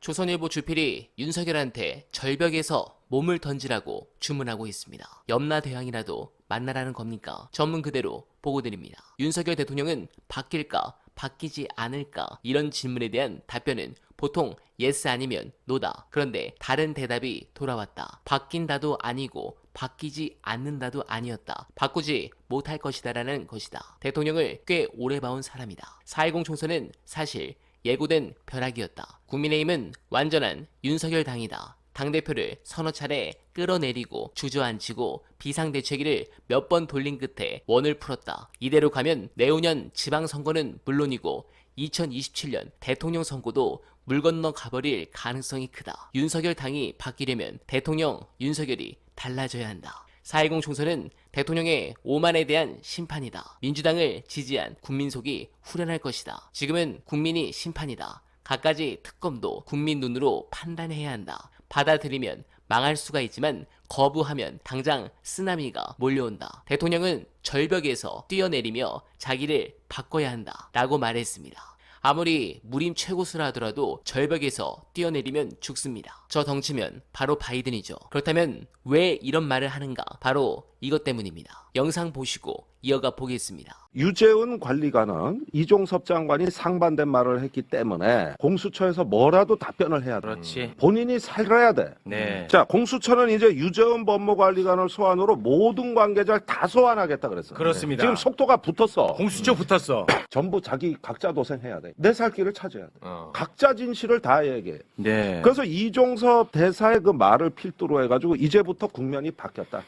조선일보 주필이 윤석열한테 절벽에서 몸을 던지라고 주문하고 있습니다. 염라대왕이라도 만나라는 겁니까? 전문 그대로 보고드립니다. 윤석열 대통령은 바뀔까 바뀌지 않을까 이런 질문에 대한 답변은 보통 yes 아니면 no다. 그런데 다른 대답이 돌아왔다. 바뀐다도 아니고 바뀌지 않는다도 아니었다. 바꾸지 못할 것이다 라는 것이다. 대통령을 꽤 오래 봐온 사람이다. 4.10 총선은 사실 예고된 벼락이었다. 국민의힘은 완전한 윤석열 당이다. 당대표를 서너 차례 끌어내리고 주저앉히고 비상대책위를 몇 번 돌린 끝에 원을 풀었다. 이대로 가면 내후년 지방선거는 물론이고 2027년 대통령 선거도 물 건너 가버릴 가능성이 크다. 윤석열 당이 바뀌려면 대통령 윤석열이 달라져야 한다. 4.10 총선은 대통령의 오만에 대한 심판이다. 민주당을 지지한 국민 속이 후련할 것이다. 지금은 국민이 심판이다. 갖가지 특검도 국민 눈으로 판단해야 한다. 받아들이면 망할 수가 있지만 거부하면 당장 쓰나미가 몰려온다. 대통령은 절벽에서 뛰어내리며 자기를 바꿔야 한다 라고 말했습니다. 아무리 무림 최고수라 하더라도 절벽에서 뛰어내리면 죽습니다. 저 덩치면 바로 바이든이죠. 그렇다면 왜 이런 말을 하는가? 바로 이것 때문입니다. 영상 보시고 이어가 보겠습니다. 유재은 관리관은 이종섭 장관이 상반된 말을 했기 때문에 공수처에서 뭐라도 답변을 해야 돼. 그렇지. 본인이 살아야 돼. 네. 자, 공수처는 이제 유재은 법무관리관을 소환으로 모든 관계자를 다 소환하겠다 그랬어. 그렇습니다. 지금 속도가 붙었어. 공수처 붙었어. 전부 자기 각자 도생해야 돼. 내 살 길을 찾아야 돼. 각자 진실을 다 얘기해. 네. 그래서 이종섭 대사의 그 말을 필두로 해가지고 이제부터 국면이 바뀌었다.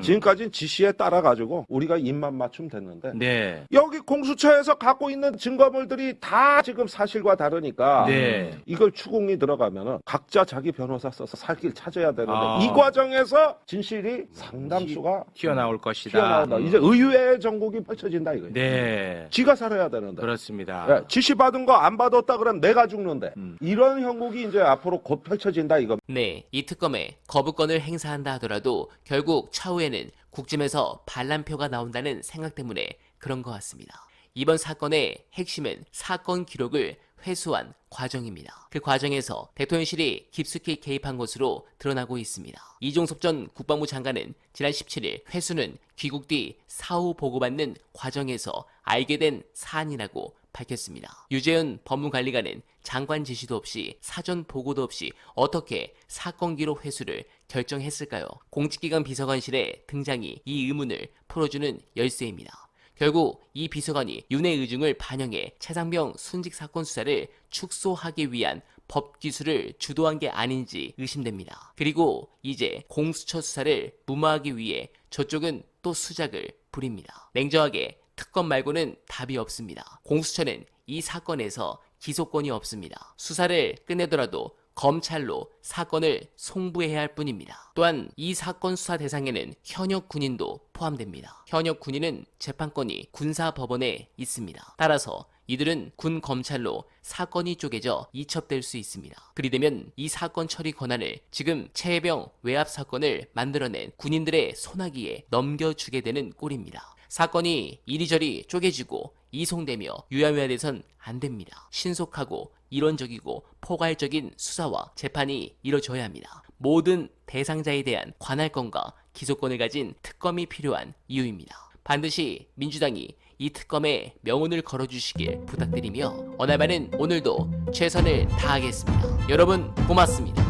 지금까지는 지시에 따라가지고 우리가 입만 맞추면 됐는데 네. 여기 공수처에서 갖고 있는 증거물들이 다 지금 사실과 다르니까 네. 이걸 추궁이 들어가면은 각자 자기 변호사 써서 살 길 찾아야 되는데 아. 이 과정에서 진실이 상당수가 튀어나올 것이다. 튀어나온다. 이제 의외의 전국이 펼쳐진다 이거예요. 네. 지가 살아야 되는데. 그렇습니다. 예, 지시 받은 거 안 받았다 그러면 내가 죽는데 이런 형국이 이제 앞으로 곧 펼쳐진다 이거. 네, 이 특검에 거부권을 행사한다 하더라도 결국 차후에는 국짐에서 반란표가 나온다는 생각 때문에 그런 것 같습니다. 이번 사건의 핵심은 사건 기록을 회수한 과정입니다. 그 과정에서 대통령실이 깊숙이 개입한 것으로 드러나고 있습니다. 이종섭 전 국방부 장관은 지난 17일 회수는 귀국 뒤 사후 보고받는 과정에서 알게 된 사안이라고 밝혔습니다. 유재은 법무관리관은 장관 지시도 없이 사전 보고도 없이 어떻게 사건 기록 회수를 결정했을까요? 공직기관 비서관실의 등장이 이 의문을 풀어주는 열쇠입니다. 결국 이 비서관이 윤회 의중을 반영해 최상병 순직 사건 수사를 축소하기 위한 법 기술을 주도한 게 아닌지 의심됩니다. 그리고 이제 공수처 수사를 무마하기 위해 저쪽은 또 수작을 부립니다. 냉정하게 특검 말고는 답이 없습니다. 공수처는 이 사건에서 기소권이 없습니다. 수사를 끝내더라도 검찰로 사건을 송부해야 할 뿐입니다. 또한 이 사건 수사 대상에는 현역 군인도 포함됩니다. 현역 군인은 재판권이 군사법원에 있습니다. 따라서 이들은 군 검찰로 사건이 쪼개져 이첩될 수 있습니다. 그리 되면 이 사건 처리 권한을 지금 최혜병 외압 사건을 만들어낸 군인들의 손아귀에 넘겨주게 되는 꼴입니다. 사건이 이리저리 쪼개지고 이송되며 유야무야돼선 안 됩니다. 신속하고 이론적이고 포괄적인 수사와 재판이 이뤄져야 합니다. 모든 대상자에 대한 관할권과 기소권을 가진 특검이 필요한 이유입니다. 반드시 민주당이 이 특검에 명운을 걸어주시길 부탁드리며 어날바는 오늘도 최선을 다하겠습니다. 여러분 고맙습니다.